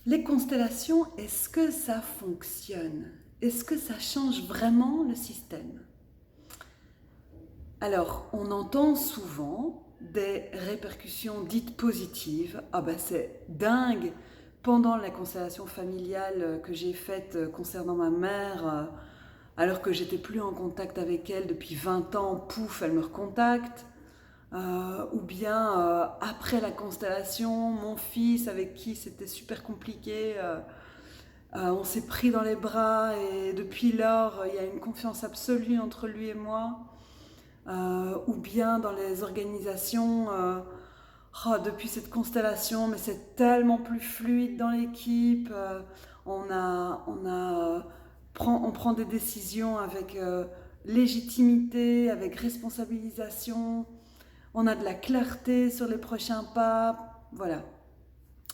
Les constellations, est-ce que ça fonctionne? Est-ce que ça change vraiment le système? Alors, on entend souvent des répercussions dites positives. Ah ben c'est dingue! Pendant la constellation familiale que j'ai faite concernant ma mère, alors que j'étais plus en contact avec elle depuis 20 ans, pouf, elle me recontacte. Ou bien après la constellation, mon fils avec qui c'était super compliqué, on s'est pris dans les bras et depuis lors il y a une confiance absolue entre lui et moi. Ou bien dans les organisations, depuis cette constellation, mais c'est tellement plus fluide dans l'équipe, on prend des décisions avec légitimité, avec responsabilisation, on a de la clarté sur les prochains pas, voilà.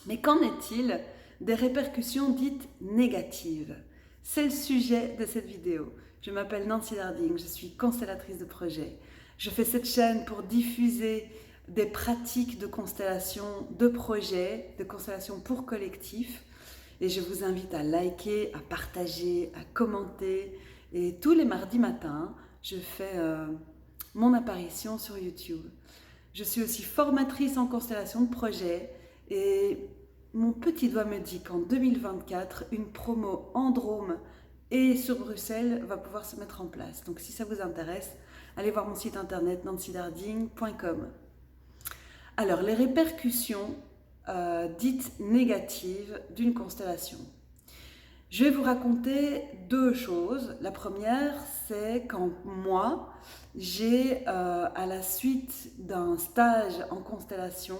Mais qu'en est-il des répercussions dites négatives? C'est le sujet de cette vidéo. Je m'appelle Nancy Darding, je suis constellatrice de projet. Je fais cette chaîne pour diffuser des pratiques de constellation, de projets, de constellation pour collectif. Et je vous invite à liker, à partager, à commenter. Et tous les mardis matins, je fais mon apparition sur YouTube. Je suis aussi formatrice en constellation de projet et mon petit doigt me dit qu'en 2024, une promo en Drôme et sur Bruxelles va pouvoir se mettre en place. Donc si ça vous intéresse, allez voir mon site internet nancydarding.com. Alors, les répercussions dites négatives d'une constellation. Je vais vous raconter deux choses. La première, c'est quand moi, j'ai, à la suite d'un stage en constellation,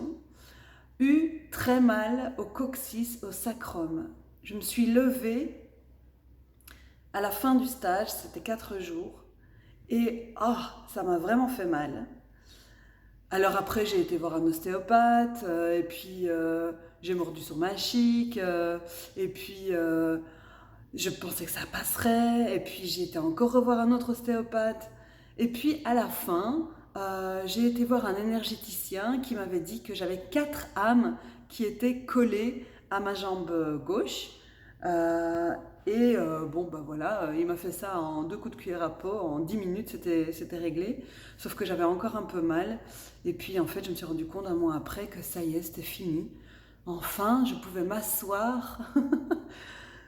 eu très mal au coccyx, au sacrum. Je me suis levée à la fin du stage, c'était 4 jours, et ça m'a vraiment fait mal. Alors après, j'ai été voir un ostéopathe, et puis j'ai mordu sur ma chic, et puis je pensais que ça passerait, et puis j'ai été encore revoir un autre ostéopathe. Et puis à la fin, j'ai été voir un énergéticien qui m'avait dit que j'avais 4 âmes qui étaient collées à ma jambe gauche. Voilà, il m'a fait ça en 2 coups de cuillère à peau, en 10 minutes c'était réglé. Sauf que j'avais encore un peu mal. Et puis en fait, je me suis rendu compte un mois après que ça y est, c'était fini. Enfin, je pouvais m'asseoir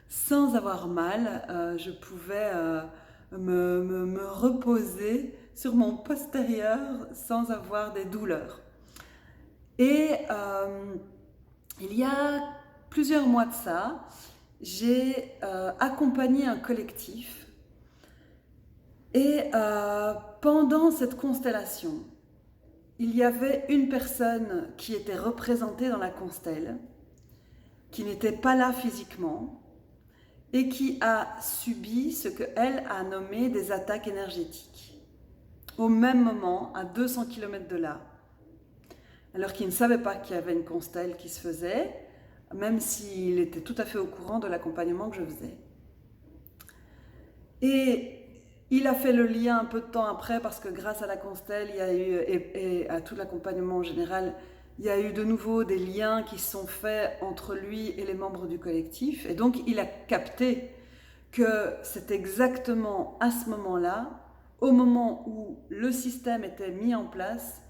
sans avoir mal, je pouvais me reposer sur mon postérieur sans avoir des douleurs. Et il y a plusieurs mois de ça, j'ai accompagné un collectif et pendant cette constellation, il y avait une personne qui était représentée dans la constelle, qui n'était pas là physiquement, et qui a subi ce qu'elle a nommé des attaques énergétiques. Au même moment, à 200 km de là, alors qu'il ne savait pas qu'il y avait une constelle qui se faisait, même s'il était tout à fait au courant de l'accompagnement que je faisais. Et il a fait le lien un peu de temps après, parce que grâce à la constelle, il y a eu, et à tout l'accompagnement en général, il y a eu de nouveau des liens qui se sont faits entre lui et les membres du collectif. Et donc, il a capté que c'est exactement à ce moment-là, au moment où le système était mis en place,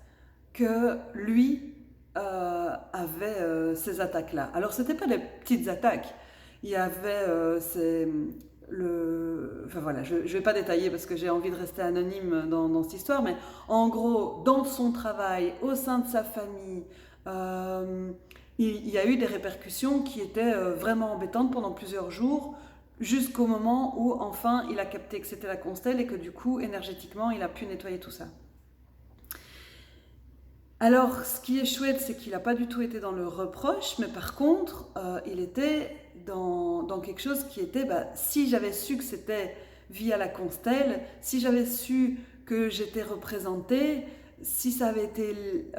que lui avait ces attaques-là. Alors, ce n'étaient pas des petites attaques. Il y avait enfin voilà, je ne vais pas détailler parce que j'ai envie de rester anonyme dans cette histoire, mais en gros, dans son travail, au sein de sa famille, il y a eu des répercussions qui étaient vraiment embêtantes pendant plusieurs jours, jusqu'au moment où enfin il a capté que c'était la constelle et que du coup, énergétiquement, il a pu nettoyer tout ça. Alors, ce qui est chouette, c'est qu'il n'a pas du tout été dans le reproche, mais par contre, il était dans quelque chose qui était, si j'avais su que c'était via la constelle, si j'avais su que j'étais représentée, si ça avait été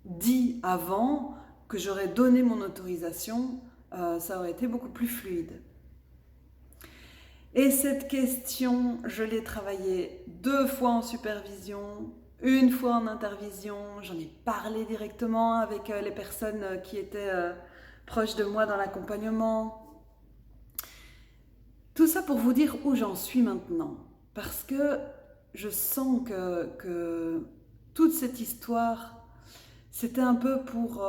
dit avant, que j'aurais donné mon autorisation, ça aurait été beaucoup plus fluide. Et cette question, je l'ai travaillée 2 fois en supervision, 1 fois en intervision, j'en ai parlé directement avec les personnes qui étaient proches de moi dans l'accompagnement. Tout ça pour vous dire où j'en suis maintenant. Parce que je sens que toute cette histoire, c'était un peu pour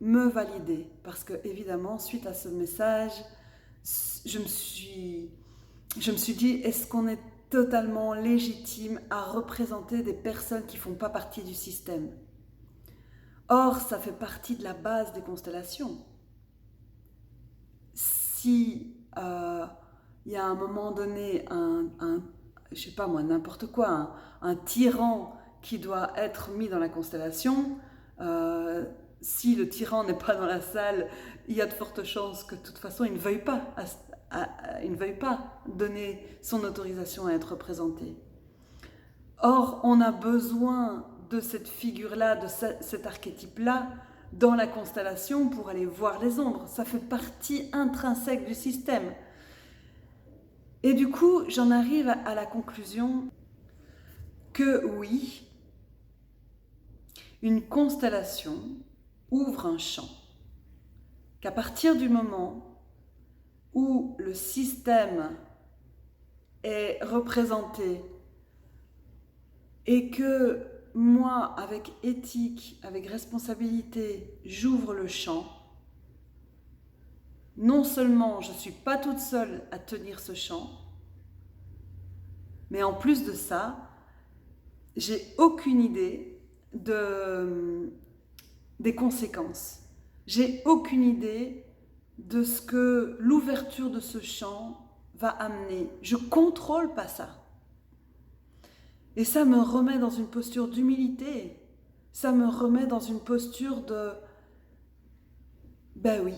me valider. Parce que évidemment, suite à ce message, je me suis dit, est-ce qu'on est totalement légitime à représenter des personnes qui ne font pas partie du système? Or, ça fait partie de la base des constellations. Si il y a à un moment donné je sais pas moi, n'importe quoi, un tyran qui doit être mis dans la constellation, si le tyran n'est pas dans la salle, il y a de fortes chances que de toute façon il ne veuille pas donner son autorisation à être représenté. Or, on a besoin de cette figure-là, de cet archétype-là, dans la constellation pour aller voir les ombres. Ça fait partie intrinsèque du système. Et du coup, j'en arrive à la conclusion que oui, une constellation ouvre un champ. Qu'à partir du moment où le système est représenté et que moi, avec éthique, avec responsabilité, j'ouvre le champ, non seulement je ne suis pas toute seule à tenir ce champ, mais en plus de ça, j'ai aucune idée des conséquences. J'ai aucune idée de ce que l'ouverture de ce champ va amener. Je ne contrôle pas ça. Et ça me remet dans une posture d'humilité. Ça me remet dans une posture de... Ben oui,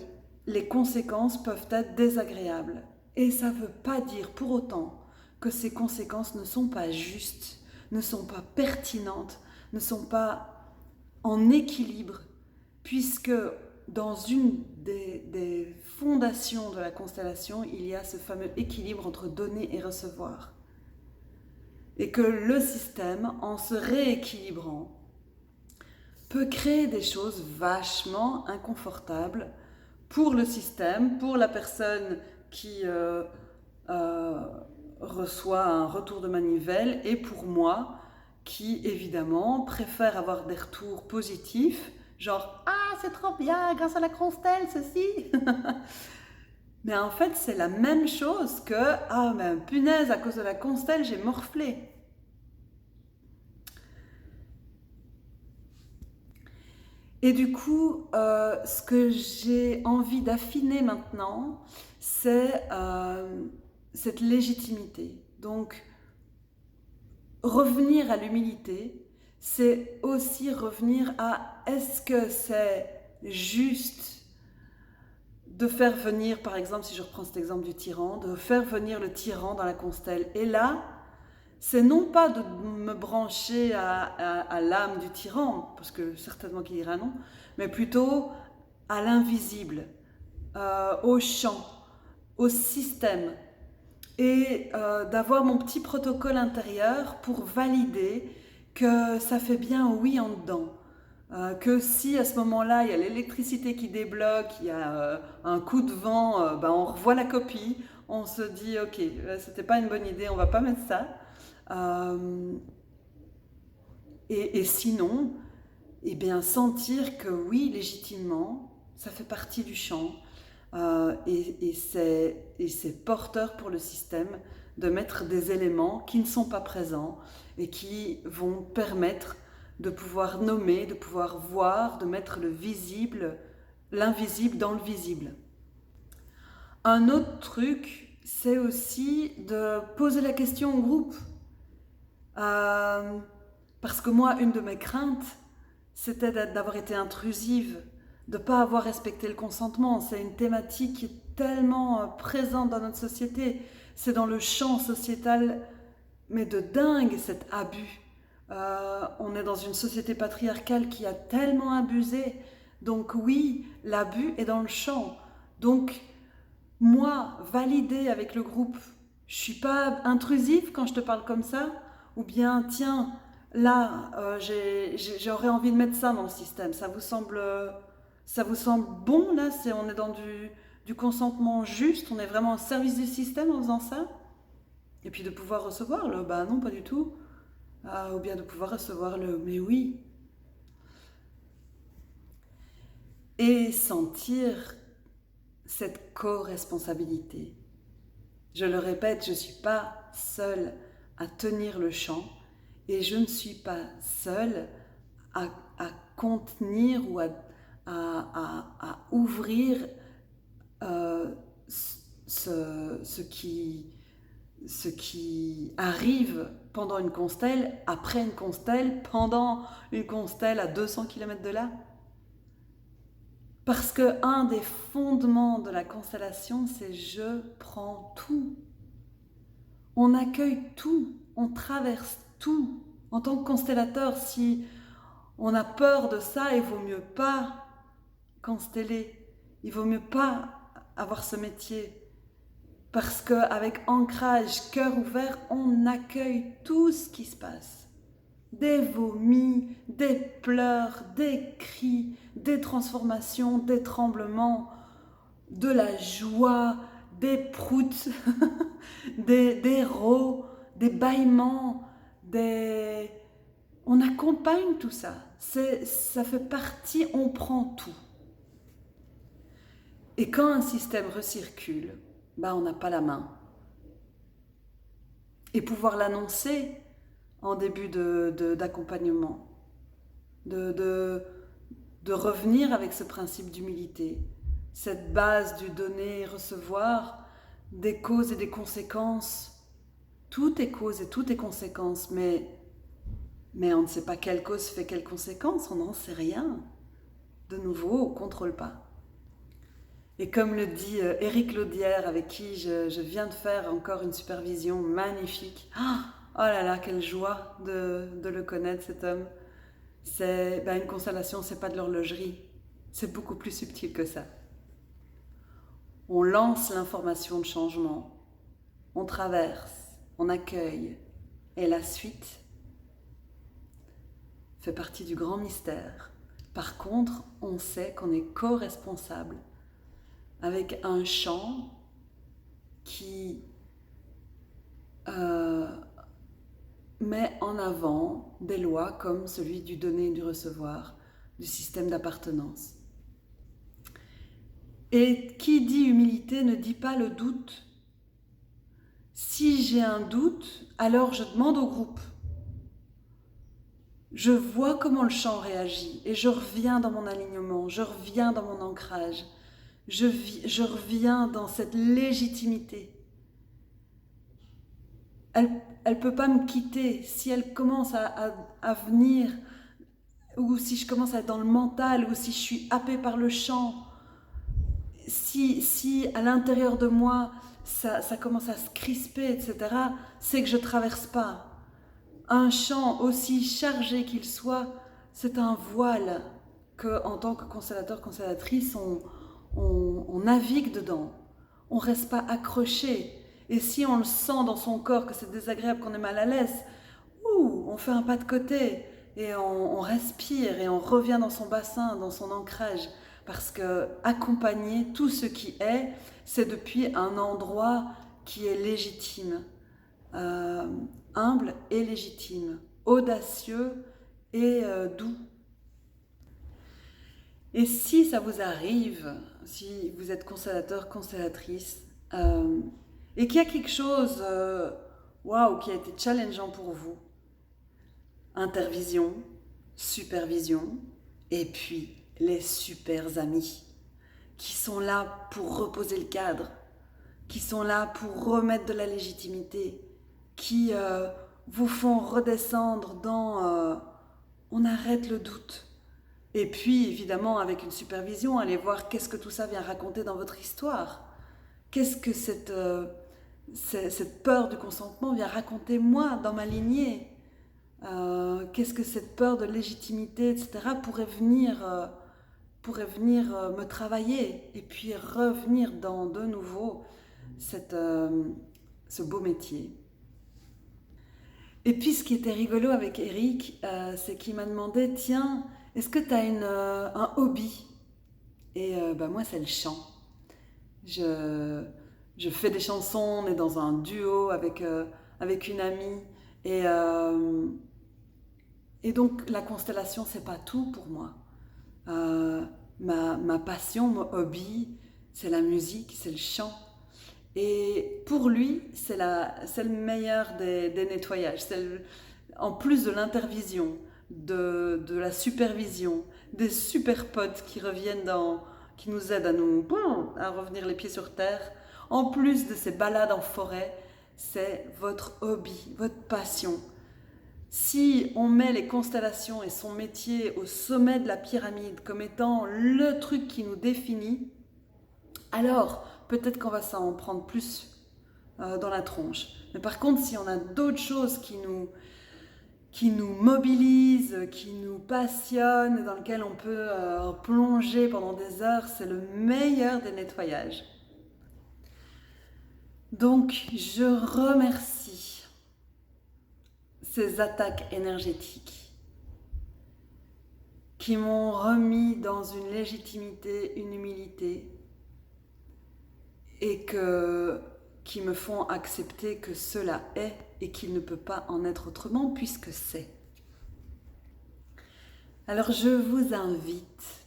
les conséquences peuvent être désagréables. Et ça ne veut pas dire pour autant que ces conséquences ne sont pas justes, ne sont pas pertinentes, ne sont pas en équilibre, puisque dans une des fondations de la constellation, il y a ce fameux équilibre entre donner et recevoir. Et que le système, en se rééquilibrant, peut créer des choses vachement inconfortables pour le système, pour la personne qui reçoit un retour de manivelle et pour moi qui évidemment préfère avoir des retours positifs, genre « Ah, c'est trop bien, grâce à la constelle, ceci !» Mais en fait, c'est la même chose que « Ah, mais punaise, à cause de la constelle, j'ai morflé !» Et du coup, ce que j'ai envie d'affiner maintenant, c'est cette légitimité. Donc, revenir à l'humilité, c'est aussi revenir à est-ce que c'est juste de faire venir, par exemple, si je reprends cet exemple du tyran, de faire venir le tyran dans la constelle. Et là, c'est non pas de me brancher à l'âme du tyran, parce que certainement qu'il dira non, mais plutôt à l'invisible, au champ, au système, et d'avoir mon petit protocole intérieur pour valider que ça fait bien oui en dedans. Que si à ce moment-là, il y a l'électricité qui débloque, il y a un coup de vent, on revoit la copie, on se dit « Ok, c'était pas une bonne idée, on va pas mettre ça ». Et sinon, eh bien, sentir que oui, légitimement, ça fait partie du champ et c'est porteur pour le système de mettre des éléments qui ne sont pas présents et qui vont permettre de pouvoir nommer, de pouvoir voir, de mettre le visible, l'invisible dans le visible. Un autre truc, c'est aussi de poser la question au groupe. Parce que moi, une de mes craintes, c'était d'avoir été intrusive, de ne pas avoir respecté le consentement. C'est une thématique qui est tellement présente dans notre société. C'est dans le champ sociétal, mais de dingue, cet abus. On est dans une société patriarcale qui a tellement abusé. Donc oui, l'abus est dans le champ. Donc, moi, valider avec le groupe, je ne suis pas intrusive quand je te parle comme ça, ou bien, tiens, là, j'aurais envie de mettre ça dans le système, ça vous semble Ça vous semble bon là? On est dans du consentement juste, on est vraiment au service du système en faisant ça? Et puis de pouvoir recevoir le bah non, pas du tout. Ou bien de pouvoir recevoir le mais oui. Et sentir cette co-responsabilité. Je le répète, je ne suis pas seule à tenir le champ et je ne suis pas seule à contenir ou à ouvrir ce qui arrive pendant une constelle, après une constelle, pendant une constelle à 200 km de là. Parce que un des fondements de la constellation, c'est je prends tout. On accueille tout, on traverse tout. En tant que constellateur, si on a peur de ça, il vaut mieux pas consteller. Il vaut mieux pas avoir ce métier. Parce qu'avec ancrage, cœur ouvert, on accueille tout ce qui se passe. Des vomis, des pleurs, des cris, des transformations, des tremblements, de la joie, des proutes, des rots, des bâillements, on accompagne tout ça. Ça fait partie, on prend tout. Et quand un système recircule, on n'a pas la main. Et pouvoir l'annoncer en début d'accompagnement, de revenir avec ce principe d'humilité, cette base du donner-recevoir, des causes et des conséquences. Tout est cause et tout est conséquence, mais on ne sait pas quelle cause fait quelle conséquence, on n'en sait rien. De nouveau, on ne contrôle pas. Et comme le dit Éric Laudière, avec qui je viens de faire encore une supervision magnifique, oh là là, quelle joie de le connaître, cet homme. C'est une constellation, c'est pas de l'horlogerie, c'est beaucoup plus subtil que ça. On lance l'information de changement, on traverse, on accueille, et la suite fait partie du grand mystère. Par contre, on sait qu'on est co-responsable avec un champ qui met en avant des lois comme celui du donner et du recevoir, du système d'appartenance. Et qui dit humilité ne dit pas le doute. Si j'ai un doute, alors je demande au groupe. Je vois comment le champ réagit et je reviens dans mon alignement, je reviens dans mon ancrage, je reviens dans cette légitimité. Elle ne peut pas me quitter si elle commence à venir, ou si je commence à être dans le mental, ou si je suis happée par le champ. Si à l'intérieur de moi, ça commence à se crisper, etc., c'est que je ne traverse pas. Un champ, aussi chargé qu'il soit, c'est un voile qu'en tant que constellateur, constellatrice, on navigue dedans. On ne reste pas accroché. Et si on le sent dans son corps que c'est désagréable, qu'on est mal à l'aise, on fait un pas de côté et on respire et on revient dans son bassin, dans son ancrage. Parce que accompagner tout ce qui est, c'est depuis un endroit qui est légitime, humble et légitime, audacieux et doux. Et si ça vous arrive, si vous êtes constellateur, constellatrice, et qu'il y a quelque chose qui a été challengeant pour vous, intervision, supervision, et puis les super amis qui sont là pour reposer le cadre, qui sont là pour remettre de la légitimité, qui vous font redescendre dans on arrête le doute. Et puis évidemment avec une supervision, allez voir qu'est-ce que tout ça vient raconter dans votre histoire. Qu'est-ce que cette peur du consentement vient raconter moi dans ma lignée. Qu'est-ce que cette peur de légitimité, etc. pourrait venir me travailler et puis revenir dans de nouveau ce beau métier. Et puis ce qui était rigolo avec Éric, c'est qu'il m'a demandé, tiens, est-ce que tu as un hobby? Et moi, c'est le chant. Je, je fais des chansons, on est dans un duo avec une amie. Et, euh, et donc, la constellation, c'est pas tout pour moi. Euh, ma passion, mon hobby, c'est la musique, c'est le chant. Et pour lui, c'est le meilleur des nettoyages. En plus de l'intervision, de la supervision, des super potes qui reviennent qui nous aident à revenir les pieds sur terre. En plus de ces balades en forêt, c'est votre hobby, votre passion. Si on met les constellations et son métier au sommet de la pyramide comme étant le truc qui nous définit, alors peut-être qu'on va s'en prendre plus dans la tronche. Mais par contre, si on a d'autres choses qui nous mobilisent, qui nous passionnent, dans lesquelles on peut plonger pendant des heures, c'est le meilleur des nettoyages. Donc, je remercie ces attaques énergétiques qui m'ont remis dans une légitimité, une humilité, et qui me font accepter que cela est et qu'il ne peut pas en être autrement puisque c'est. Alors je vous invite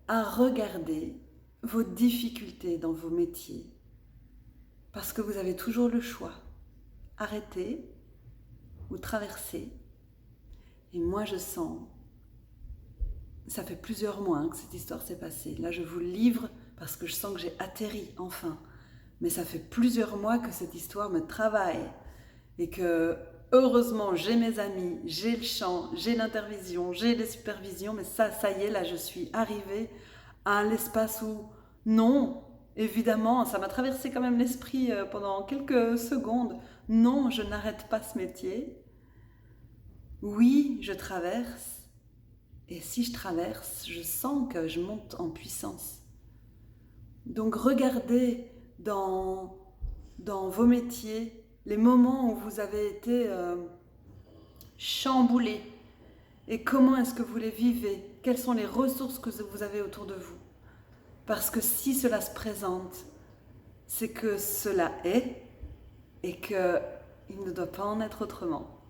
à regarder vos difficultés dans vos métiers parce que vous avez toujours le choix. Arrêter ou traverser. Et moi je sens, ça fait plusieurs mois que cette histoire s'est passée. Là je vous le livre parce que je sens que j'ai atterri enfin. Mais ça fait plusieurs mois que cette histoire me travaille et que heureusement j'ai mes amis, j'ai le chant, j'ai l'intervision, j'ai les supervisions, mais ça y est, là je suis arrivée à l'espace où non, évidemment, ça m'a traversé quand même l'esprit pendant quelques secondes, non, je n'arrête pas ce métier, oui, je traverse, et si je traverse, je sens que je monte en puissance. Donc regardez dans vos métiers les moments où vous avez été chamboulés et comment est-ce que vous les vivez, quelles sont les ressources que vous avez autour de vous. Parce que si cela se présente, c'est que cela est et qu'il ne doit pas en être autrement.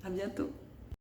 À bientôt.